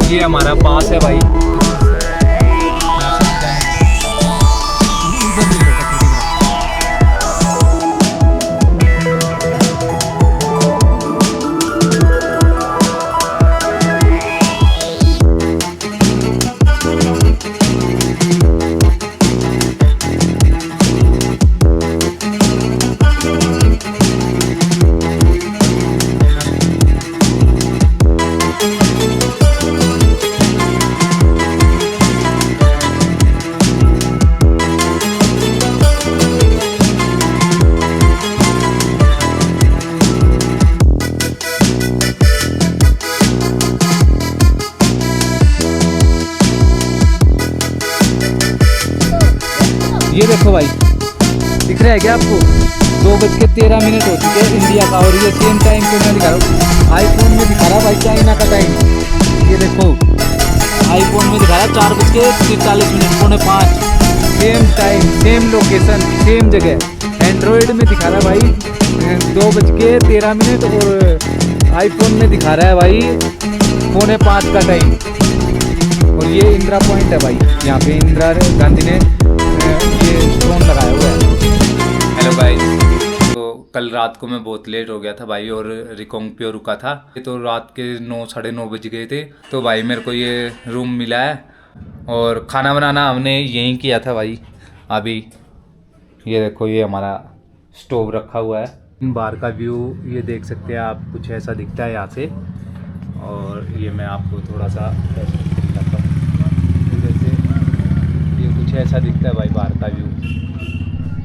ये हमारा पास है भाई। ये देखो भाई, दिख रहा है क्या आपको? 2:13 हो चुके हैं इंडिया का, और ये सेम टाइम पे मैं दिखा रहा हूँ। आईफोन में दिखा रहा भाई चाइना का टाइम। ये देखो आईफोन में दिखा रहा 4:43, 4:45। Same time, same location, same जगह। एंड्रॉयड में दिखा रहा भाई 2:13 और आईफोन में दिखा रहा है भाई 4:45 का टाइम। और ये इंदिरा पॉइंट है भाई, यहाँ पे इंदिरा गांधी ने ये ड्रोन लगाया हुआ है। हेलो गाइस, तो कल रात को मैं बहुत लेट हो गया था भाई, और रिकोंगपियो रुका था। तो रात के 9 साढ़े 9 बज गए थे। तो भाई मेरे को ये रूम मिला है, और खाना बनाना हमने यहीं किया था भाई। अभी ये देखो, ये हमारा स्टोव रखा हुआ है। बाहर का व्यू ये देख सकते हैं आप, कुछ ऐसा दिखता है यहाँ से। और ये मैं आपको थोड़ा सा दिखाता हूँ, जैसे ये कुछ ऐसा दिखता है भाई बाहर का व्यू।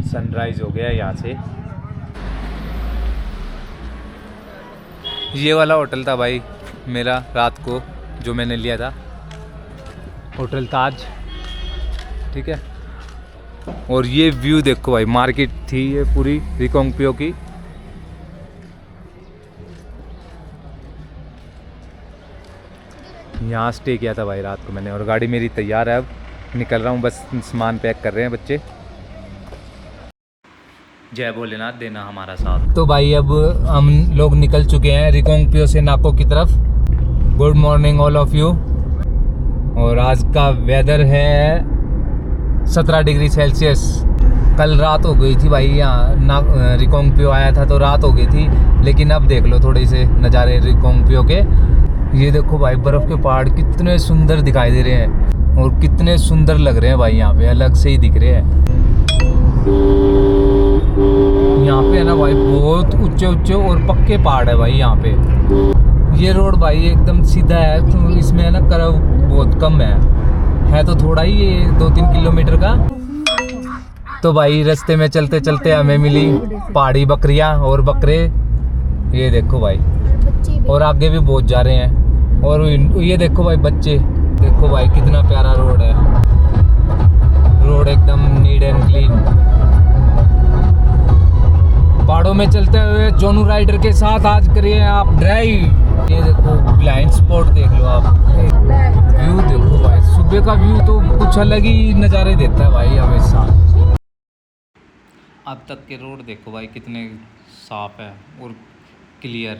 सनराइज़ हो गया है यहाँ से। ये वाला होटल था भाई मेरा रात को जो मैंने लिया था, होटल ताज, ठीक है। और ये व्यू देखो भाई, मार्केट थी ये पूरी रिकोंगपियो की। यहाँ स्टे किया था भाई रात को मैंने, और गाड़ी मेरी तैयार है। अब निकल रहा हूँ, बस सामान पैक कर रहे हैं बच्चे। जय भोलेनाथ देना हमारा साथ। तो भाई अब हम लोग निकल चुके हैं रिकोंगपियो से नाको की तरफ। Good morning all of you. और आज का वेदर है 17 डिग्री सेल्सियस। कल रात हो गई थी भाई, यहाँ रिकोंगपियो आया था तो रात हो गई थी, लेकिन अब देख लो थोड़े से नज़ारे रिकोंगपियो के। ये देखो भाई, बर्फ़ के पहाड़ कितने सुंदर दिखाई दे रहे हैं, और कितने सुंदर लग रहे हैं भाई, यहाँ पे अलग से ही दिख रहे हैं। यहाँ पे है ना भाई, बहुत ऊंचे ऊंचे और पक्के पहाड़ है भाई यहाँ पे। ये रोड भाई एकदम सीधा है, तो इसमें है ना कर्व बहुत कम है तो थोड़ा ही ये 2-3 किलोमीटर का। तो भाई रास्ते में चलते चलते हमें मिली पहाड़ी बकरियाँ और बकरे। ये देखो भाई, और आगे भी बहुत जा रहे हैं। और ये देखो भाई बच्चे, देखो भाई कितना प्यारा रोड है। रोड एकदम नीट एंड क्लीन। पहाड़ों में चलते हुए जोनू राइडर के साथ आज करिए आप ड्राइव। ये देखो ब्लाइंड स्पॉट देख लो आप, व्यू देखो भाई, सुबह का व्यू तो कुछ अलग ही नज़ारे देता है भाई हमेशा। अब तक के रोड देखो भाई कितने साफ है और क्लियर,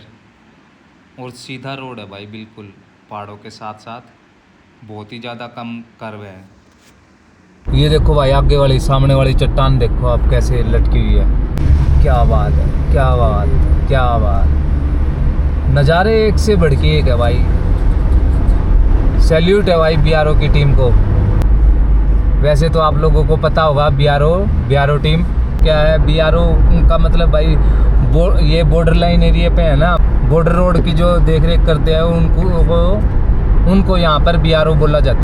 और सीधा रोड है भाई बिल्कुल। पहाड़ों के साथ साथ बहुत ही ज़्यादा कम कर्व है। ये देखो भाई आगे वाली, सामने वाली चट्टान देखो आप कैसे लटकी हुई है। क्या बात है, क्या बात, क्या बात। नज़ारे एक से बढ़ के एक है भाई। सैल्यूट है भाई बीआरओ की टीम को। वैसे तो आप लोगों को पता होगा बीआरओ टीम क्या है। बीआरओ का मतलब भाई ये बॉर्डर लाइन एरिया पे है ना, बॉर्डर रोड की जो देख रेख करते हैं उनको यहाँ पर बीआरओ बोला जाता है,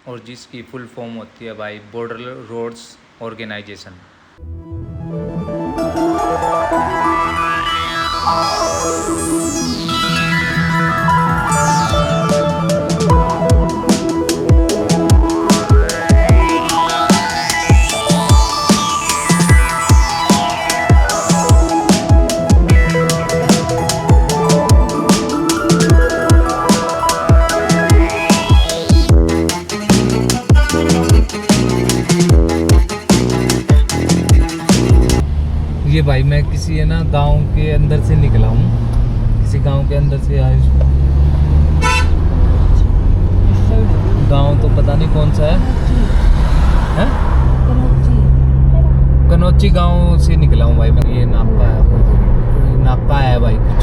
और जिसकी फुल फॉर्म होती है भाई बॉर्डर रोड्स ऑर्गेनाइजेशन। ये भाई मैं किसी है ना गांव के अंदर से निकला हूँ, किसी गांव के अंदर से आया। कौन सा है? कनौची गांव से निकला हूँ भाई मैं। ये नाका है भाई कुछ।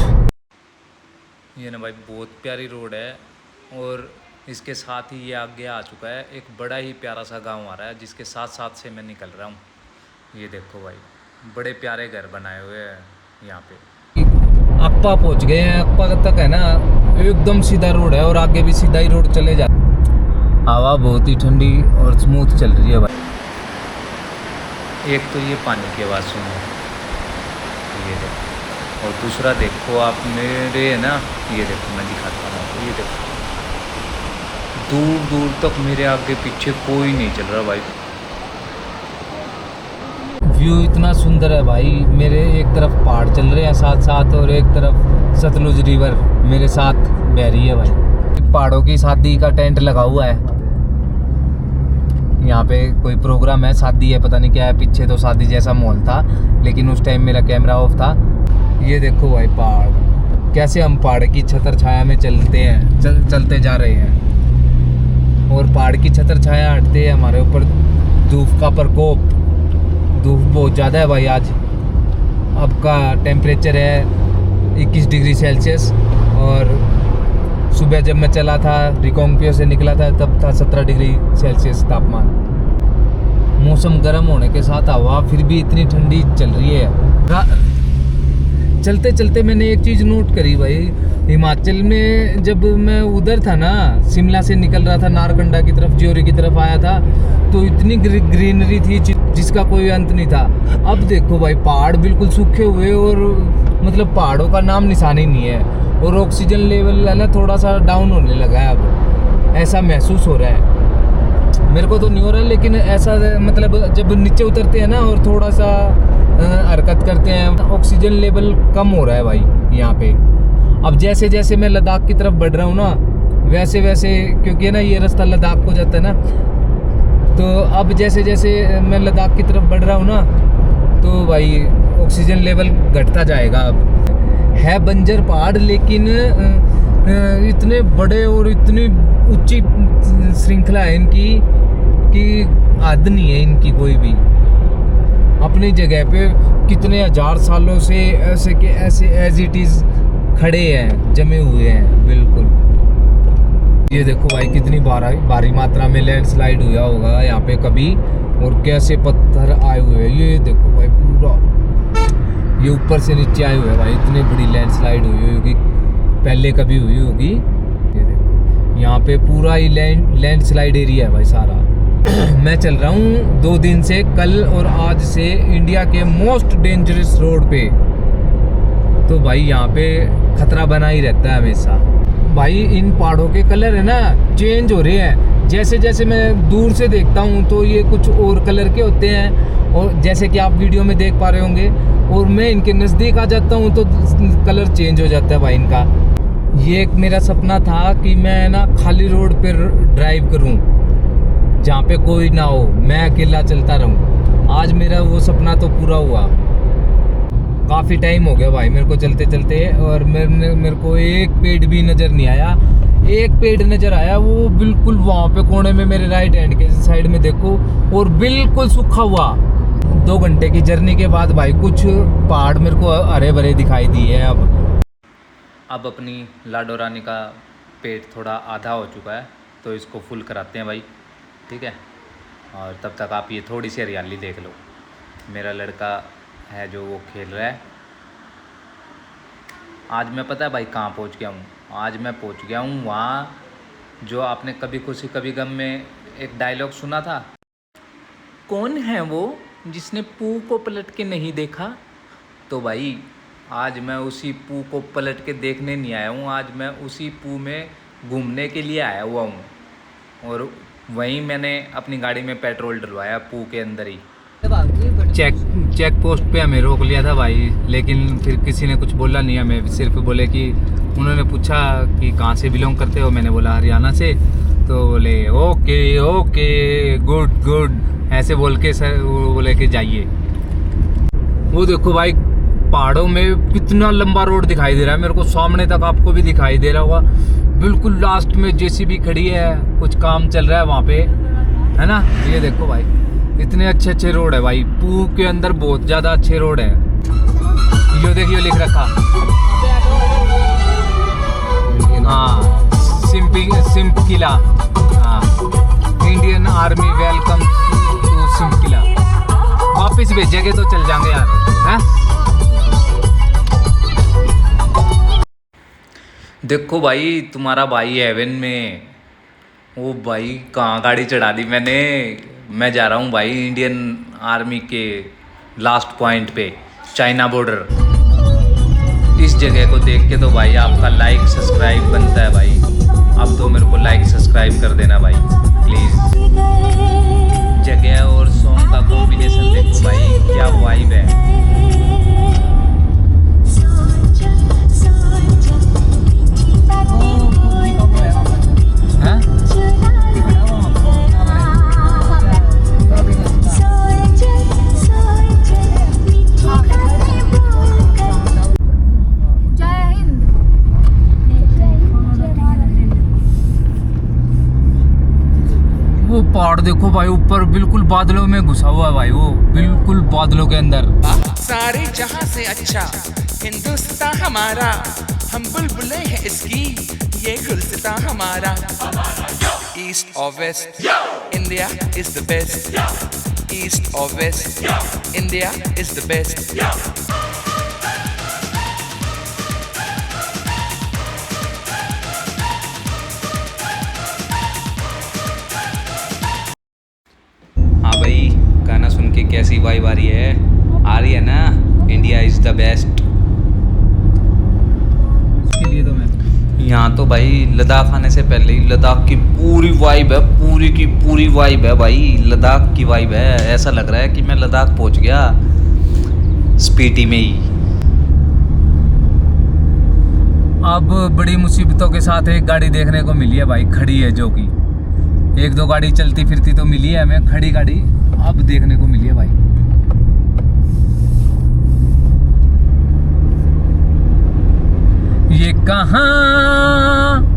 ये ना भाई बहुत प्यारी रोड है और इसके साथ ही ये आगे आ चुका है एक बड़ा ही प्यारा सा गांव आ रहा है जिसके साथ साथ से मैं निकल रहा हूँ। ये देखो भाई बड़े प्यारे घर बनाए हुए हैं यहाँ पे। अक्पा पहुँच गए हैं। अक्पा तक है ना एकदम सीधा रोड है और आगे भी सीधा ही रोड चले जाते। हवा बहुत ही ठंडी और स्मूथ चल रही है भाई। एक तो ये पानी की आवाज़ सुनो, ये देखो, और दूसरा देखो आप मेरे है ना, ये देखो मैं दिखाता हूँ आपको। ये देखो दूर दूर तक मेरे आगे पीछे कोई नहीं चल रहा भाई। व्यू इतना सुंदर है भाई। मेरे एक तरफ पहाड़ चल रहे हैं साथ साथ और एक तरफ सतलुज रिवर मेरे साथ बह रही है भाई। पहाड़ों की शादी का टेंट लगा हुआ है। यहाँ पे कोई प्रोग्राम है, शादी है, पता नहीं क्या है। पीछे तो शादी जैसा माहौल था लेकिन उस टाइम मेरा कैमरा ऑफ था। ये देखो भाई पहाड़, कैसे हम पहाड़ की छतर छाया में चलते हैं, चलते जा रहे हैं और पहाड़ की छतर छाया हटते है हमारे ऊपर धूप का प्रकोप। धूप बहुत ज़्यादा है भाई। आज अब का टेम्परेचर है 21 डिग्री सेल्सियस और सुबह जब मैं चला था रिकोंगपियो से निकला था तब था 17 डिग्री सेल्सियस तापमान। मौसम गर्म होने के साथ हवा फिर भी इतनी ठंडी चल रही है। चलते चलते मैंने एक चीज़ नोट करी भाई। हिमाचल में जब मैं उधर था ना, शिमला से निकल रहा था नारकंडा की तरफ, ज्योरी की तरफ आया था, तो इतनी ग्रीनरी थी जिसका कोई अंत नहीं था। अब देखो भाई पहाड़ बिल्कुल सूखे हुए और मतलब पहाड़ों का नाम निशान ही नहीं है और ऑक्सीजन लेवल है ना थोड़ा सा डाउन होने लगा है। अब ऐसा महसूस हो रहा है। मेरे को तो नहीं हो रहा लेकिन ऐसा मतलब जब नीचे उतरते हैं ना और थोड़ा सा हरकत करते हैं, ऑक्सीजन लेवल कम हो रहा है भाई यहाँ पे। अब जैसे जैसे मैं लद्दाख की तरफ बढ़ रहा हूँ ना वैसे वैसे, क्योंकि ना ये रास्ता लद्दाख को जाता है ना, तो अब जैसे जैसे मैं लद्दाख की तरफ बढ़ रहा हूँ ना तो भाई ऑक्सीजन लेवल घटता जाएगा। अब है बंजर पहाड़ लेकिन इतने बड़े और इतनी ऊंची श्रृंखला है इनकी कि हद नहीं है इनकी कोई भी। अपनी जगह पे कितने हजार सालों से ऐसे के ऐसे एज इट इज खड़े हैं, जमे हुए हैं बिल्कुल। ये देखो भाई कितनी भारी मात्रा में लैंडस्लाइड हुआ होगा यहाँ पे कभी और कैसे पत्थर आए हुए हैं। ये देखो भाई पूरा ये ऊपर से नीचे आए हुए हैं भाई। इतनी बड़ी लैंडस्लाइड हुई होगी पहले कभी हुई होगी। ये देखो यहाँ पे पूरा ही लैंडस्लाइड एरिया है भाई सारा। मैं चल रहा हूँ 2 दिन से, कल और आज से इंडिया के मोस्ट डेंजरस रोड पे। तो भाई यहाँ पे खतरा बना ही रहता है हमेशा। भाई इन पहाड़ों के कलर है ना चेंज हो रहे हैं। जैसे जैसे मैं दूर से देखता हूँ तो ये कुछ और कलर के होते हैं और जैसे कि आप वीडियो में देख पा रहे होंगे, और मैं इनके नज़दीक आ जाता हूँ तो कलर चेंज हो जाता है भाई इनका। ये एक मेरा सपना था कि मैं ना खाली रोड पर ड्राइव करूँ जहाँ पे कोई ना हो, मैं अकेला चलता रहूँ। आज मेरा वो सपना तो पूरा हुआ। काफ़ी टाइम हो गया भाई मेरे को चलते चलते और मेरे को एक पेड़ भी नज़र नहीं आया। एक पेड़ नज़र आया वो बिल्कुल वहाँ पे कोने में मेरे राइट हैंड के साइड में देखो, और बिल्कुल सूखा हुआ। 2 घंटे की जर्नी के बाद भाई कुछ पहाड़ मेरे को हरे भरे दिखाई दिए हैं। अब अपनी लाडो रानी का पेट थोड़ा आधा हो चुका है तो इसको फुल कराते हैं भाई, ठीक है। और तब तक आप ये थोड़ी सी हरियाली देख लो। मेरा लड़का है जो वो खेल रहा है। आज मैं पता है भाई कहाँ पहुँच गया हूँ। आज मैं पहुँच गया हूँ वहाँ जो आपने कभी खुशी कभी गम में एक डायलॉग सुना था, कौन है वो जिसने पू को पलट के नहीं देखा। तो भाई आज मैं उसी पू को पलट के देखने नहीं आया हूँ, आज मैं उसी पू में घूमने के लिए आया हुआ हूँ। और वहीं मैंने अपनी गाड़ी में पेट्रोल डलवाया पू के अंदर ही। चेक पोस्ट पे हमें रोक लिया था भाई, लेकिन फिर किसी ने कुछ बोला नहीं हमें। सिर्फ बोले कि उन्होंने पूछा कि कहाँ से बिलोंग करते हो, मैंने बोला हरियाणा से। तो बोले ओके ओके गुड गुड, ऐसे बोल के सर वो बोले कि जाइए। वो देखो भाई पहाड़ों में कितना लंबा रोड दिखाई दे रहा है मेरे को, सामने तक आपको भी दिखाई दे रहा होगा। बिल्कुल लास्ट में जेसीबी खड़ी है, कुछ काम चल रहा है वहाँ पे। है ना। ये देखो भाई इतने अच्छे अच्छे रोड है भाई, पू के अंदर बहुत ज़्यादा अच्छे रोड है। यो देखिए लिख रखा, हाँ सिम्प किला, हाँ इंडियन आर्मी वेलकम टू सिम्प किला। वापिस भेजेंगे तो चल जाएंगे यार, हैं। देखो भाई तुम्हारा भाई हेवन में, वो भाई कहाँ गाड़ी चढ़ा दी मैंने। मैं जा रहा हूँ भाई इंडियन आर्मी के लास्ट पॉइंट पे, चाइना बॉर्डर। इस जगह को देख के तो भाई आपका लाइक सब्सक्राइब बनता है भाई। अब तो मेरे को लाइक सब्सक्राइब कर देना भाई प्लीज़। जगह और सॉन्ग का कॉम्बिनेशन देखो भाई, क्या वाइब है। वो पहाड़ देखो भाई ऊपर बिल्कुल बादलों में घुसा हुआ है भाई, वो बिल्कुल बादलों के अंदर। सारे जहां से अच्छा हिंदुस्तान हमारा, हम बुलबुलें हैं इसकी, ये गुलसितां हमारा। ईस्ट और west India is the best, east और west India is the best. हाँ भाई गाना सुन के कैसी वाइब आ रही है ना, इंडिया इज़ द बेस्ट। इसके लिए तो मैं यहाँ तो भाई लद्दाख आने से पहले ही लद्दाख की पूरी वाइब है, पूरी की पूरी वाइब है भाई, लद्दाख की वाइब है। ऐसा लग रहा है कि मैं लद्दाख पहुँच गया स्पीति में ही। अब बड़ी मुसीबतों के साथ एक गाड़ी देखने को मिली है भाई, खड़ी है, जो कि एक दो गाड़ी चलती फिरती तो मिली है हमें, खड़ी गाड़ी अब देखने को मिली है भाई। ये कहाँ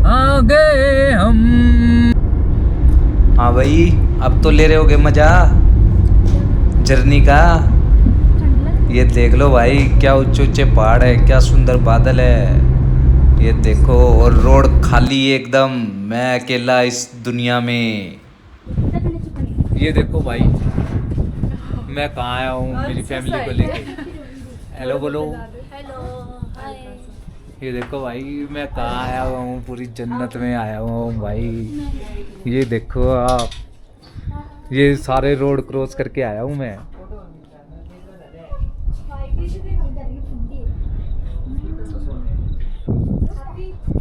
आ गए हम। हाँ भाई अब तो ले रहे होगे मजा जर्नी का। ये देख लो भाई क्या ऊंचे ऊंचे पहाड़ है, क्या सुंदर बादल है, ये देखो। और रोड खाली एकदम, मैं अकेला इस दुनिया में। ये देखो भाई मैं कहाँ आया हूँ मेरी फैमिली को लेके। हेलो बोलो। ये देखो भाई मैं कहाँ आया हुआ हूँ, पूरी जन्नत में आया हुआ हूँ भाई। ये देखो आप, ये सारे रोड क्रॉस करके आया हूँ मैं।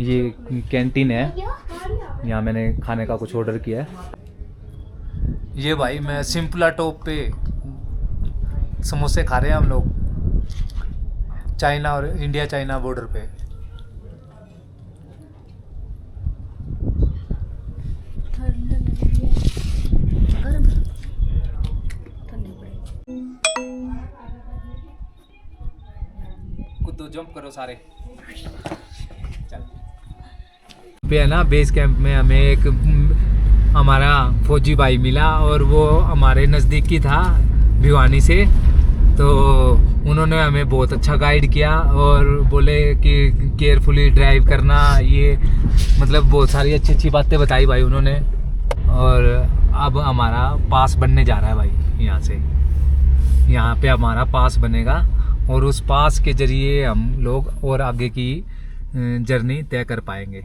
ये कैंटीन है, यहाँ मैंने खाने का कुछ ऑर्डर किया है। ये भाई मैं सिंपला टॉप पे समोसे खा रहे हैं हम लोग, चाइना और इंडिया चाइना बॉर्डर पे। कूदो जंप करो सारे। चल पे है ना बेस कैंप में हमें एक हमारा फौजी भाई मिला, और वो हमारे नज़दीकी था भिवानी से। तो उन्होंने हमें बहुत अच्छा गाइड किया और बोले कि केयरफुली ड्राइव करना, ये मतलब बहुत सारी अच्छी अच्छी बातें बताई भाई उन्होंने। और अब हमारा पास बनने जा रहा है भाई, यहाँ पे हमारा पास बनेगा, और उस पास के ज़रिए हम लोग और आगे की जर्नी तय कर पाएंगे।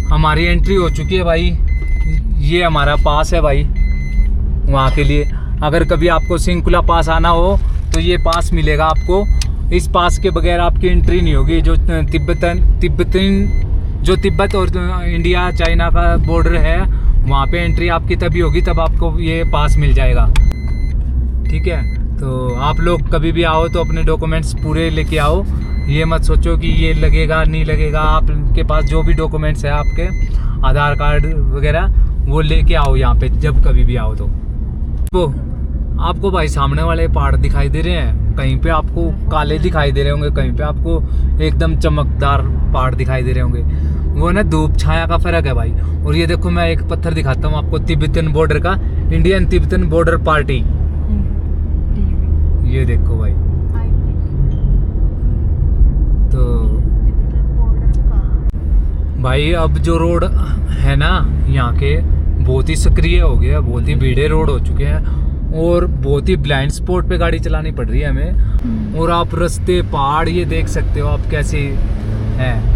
हमारी एंट्री हो चुकी है भाई, ये हमारा पास है भाई वहाँ के लिए। अगर कभी आपको सिंकुला पास आना हो तो ये पास मिलेगा आपको। इस पास के बगैर आपकी एंट्री नहीं होगी। जो तिब्बत और इंडिया चाइना का बॉर्डर है, वहाँ पे एंट्री आपकी तभी होगी, तब आपको ये पास मिल जाएगा। ठीक है, तो आप लोग कभी भी आओ तो अपने डॉक्यूमेंट्स पूरे लेके आओ। ये मत सोचो कि ये लगेगा नहीं लगेगा। आपके पास जो भी डॉक्यूमेंट्स है आपके, आधार कार्ड वगैरह, वो लेके आओ यहाँ पे जब कभी भी आओ। तो आपको भाई सामने वाले पहाड़ दिखाई दे रहे हैं, कहीं पे आपको काले दिखाई दे रहे होंगे, कहीं पे आपको एकदम चमकदार पहाड़ दिखाई दे रहे होंगे। वो ना धूप छाया का फर्क है भाई। और ये देखो मैं एक पत्थर दिखाता हूँ आपको, तिब्बतन बॉर्डर का, इंडियन तिब्बतन बॉर्डर पार्टी। ये देखो भाई, तो भाई अब जो रोड है ना यहाँ के बहुत ही सक्रिय हो गया, बहुत ही भीड़े रोड हो चुके हैं और बहुत ही ब्लाइंड स्पॉट पे गाड़ी चलानी पड़ रही है हमें। और आप रास्ते पहाड़ ये देख सकते हो आप कैसे है।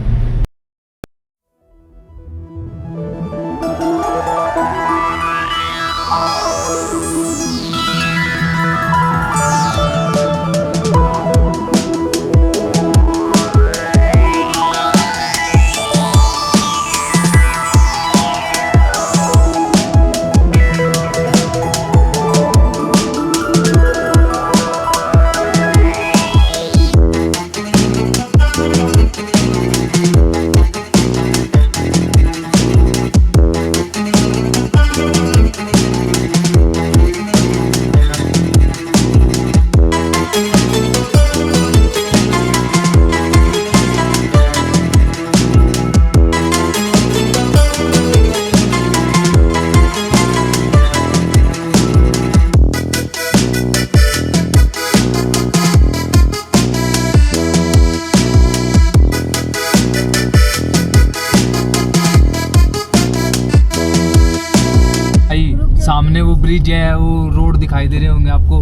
सामने वो ब्रिज है, वो रोड दिखाई दे रहे होंगे आपको,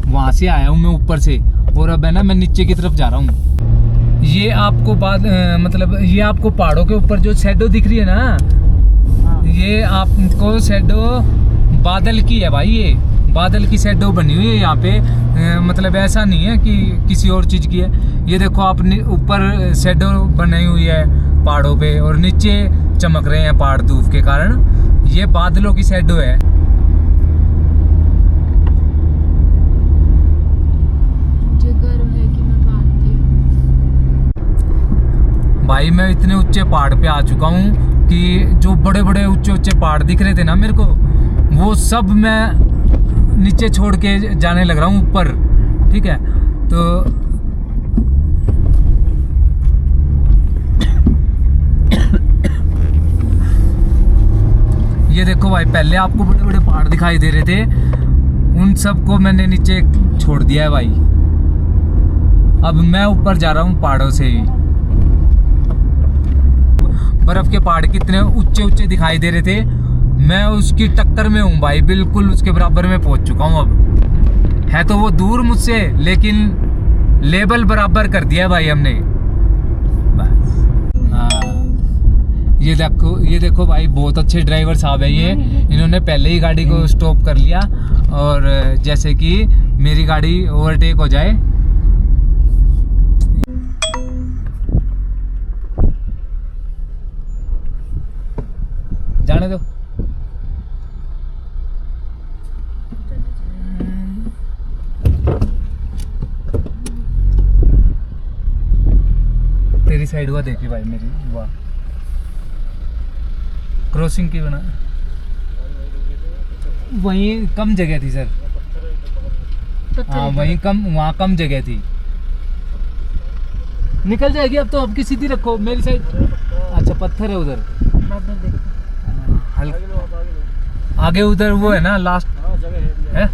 वहां से आया हूँ मैं ऊपर से और अब है ना मैं नीचे की तरफ जा रहा हूँ। ये आपको मतलब ये आपको पहाड़ों के ऊपर जो शैडो दिख रही है ना, ये आपको शैडो बादल की है भाई, ये बादल की शैडो बनी हुई है यहाँ पे। मतलब ऐसा नहीं है कि किसी और चीज़ की है। ये देखो आप ऊपर शैडो बनी हुई है पहाड़ों पे और नीचे चमक रहे हैं पहाड़ धूप के कारण, ये बादलों की शैडो है। भाई मैं इतने ऊंचे पहाड़ पे आ चुका हूँ कि जो बड़े बड़े ऊंचे ऊंचे पहाड़ दिख रहे थे ना मेरे को, वो सब मैं नीचे छोड़ के जाने लग रहा हूँ ऊपर। ठीक है, तो ये देखो भाई, पहले आपको बड़े बड़े पहाड़ दिखाई दे रहे थे, उन सबको मैंने नीचे छोड़ दिया है भाई। अब मैं ऊपर जा रहा हूँ पहाड़ों से ही। बर्फ के पहाड़ कितने ऊंचे ऊंचे दिखाई दे रहे थे, मैं उसकी टक्कर में हूँ भाई, बिल्कुल उसके बराबर में पहुंच चुका हूँ। अब है तो वो दूर मुझसे, लेकिन लेवल बराबर कर दिया भाई हमने बस। हाँ, ये देखो भाई, बहुत अच्छे ड्राइवर साहब है ये, इन्होंने पहले ही गाड़ी को स्टॉप कर लिया और जैसे कि मेरी गाड़ी ओवरटेक हो जाए। जाने दो। तेरी साइड हुआ देखी भाई, मेरी हुआ क्रॉसिंग की बना, वहीं कम जगह थी सर। हाँ वहीं कम, वहाँ कम जगह थी। निकल जाएगी अब तो, अब की सीधी रखो मेरी साइड। अच्छा पत्थर है उधर, आगे उधर वो है ना लास्ट है।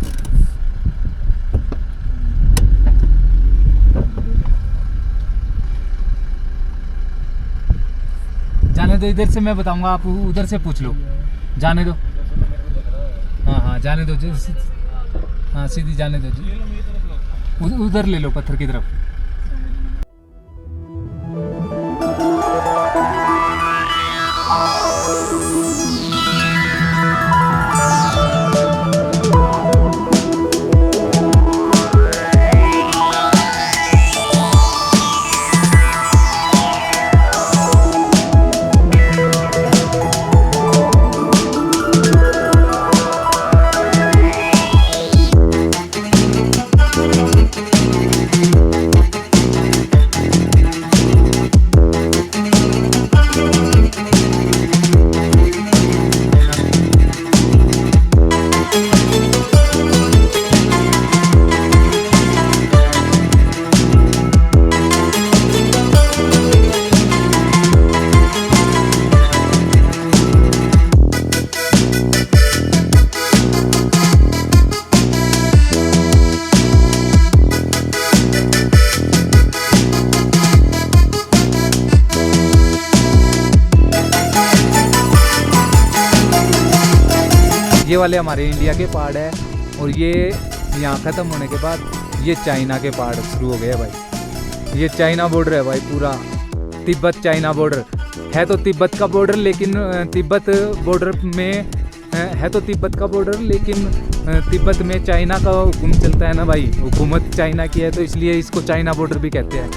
जाने दो, इधर से मैं बताऊंगा, आप उधर से पूछ लो। जाने दो, हाँ हाँ जाने दो, हाँ सीधी जाने दो, उधर ले लो पत्थर की तरफ। ये वाले हमारे इंडिया के पहाड़ है और ये यहाँ ख़त्म होने के बाद ये चाइना के पहाड़ शुरू हो गए हैं भाई। ये चाइना बॉर्डर है भाई पूरा, तिब्बत चाइना बॉर्डर है तो तिब्बत का बॉर्डर, लेकिन तिब्बत बॉर्डर में है तो तिब्बत का बॉर्डर, लेकिन तिब्बत में चाइना का हुकूम चलता है ना भाई, हुकूमत चाइना की है, तो इसलिए इसको चाइना बॉर्डर भी कहते हैं।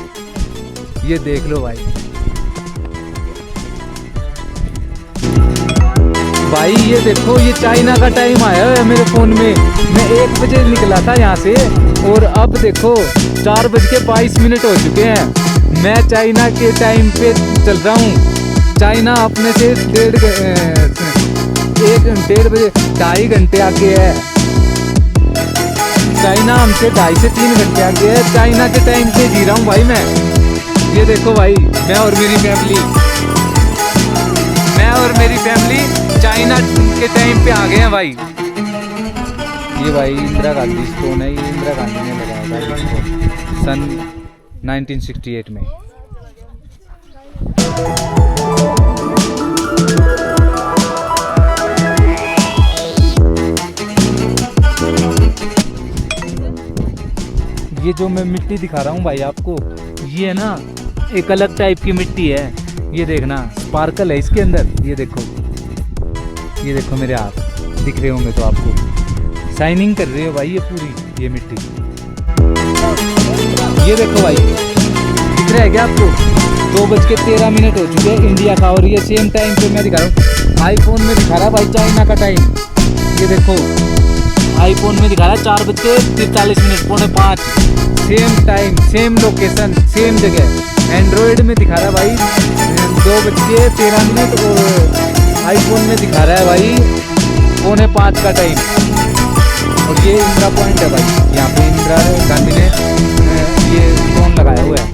ये देख लो भाई। भाई ये देखो, ये चाइना का टाइम आया है मेरे फ़ोन में। मैं 1 बजे निकला था यहाँ से और अब देखो 4:22 हो चुके हैं। मैं चाइना के टाइम पे चल रहा हूँ। चाइना अपने से 1.5 बजे 2.5 घंटे आगे है। चाइना हमसे 2.5 से 3 घंटे आगे है। चाइना के टाइम पे जी रहा हूँ भाई मैं। ये देखो भाई, मैं और मेरी फैमिली चाइना के टाइम पे आ गए हैं भाई। ये भाई इंदिरा गांधी स्टोन है, ये इंदिरा गांधी ने लगाया था इसको सन 1968 में। ये जो मैं मिट्टी दिखा रहा हूँ भाई आपको, ये है ना एक अलग टाइप की मिट्टी है। ये देखना, स्पार्कल है इसके अंदर। ये देखो मेरे हाथ दिख रहे होंगे तो आपको, शाइनिंग कर रही है भाई ये पूरी ये मिट्टी। ये देखो भाई, दिख रहा है क्या आपको? 2:13 हो चुके हैं इंडिया का, और ये सेम टाइम पे मैं दिखा रहा हूँ। आईफोन में दिखा रहा है भाई चाइना का टाइम। ये देखो आईफोन में दिखा रहा है 4:43, 4:45। Same time, same location, same जगह। एंड्रॉयड में दिखा रहा है भाई 2:13 और आईफोन में दिखा रहा है भाई 4:45 का टाइम। और ये इंदिरा पॉइंट है भाई, यहाँ पे इंदिरा गांधी ने ये स्टोन लगाया हुआ है।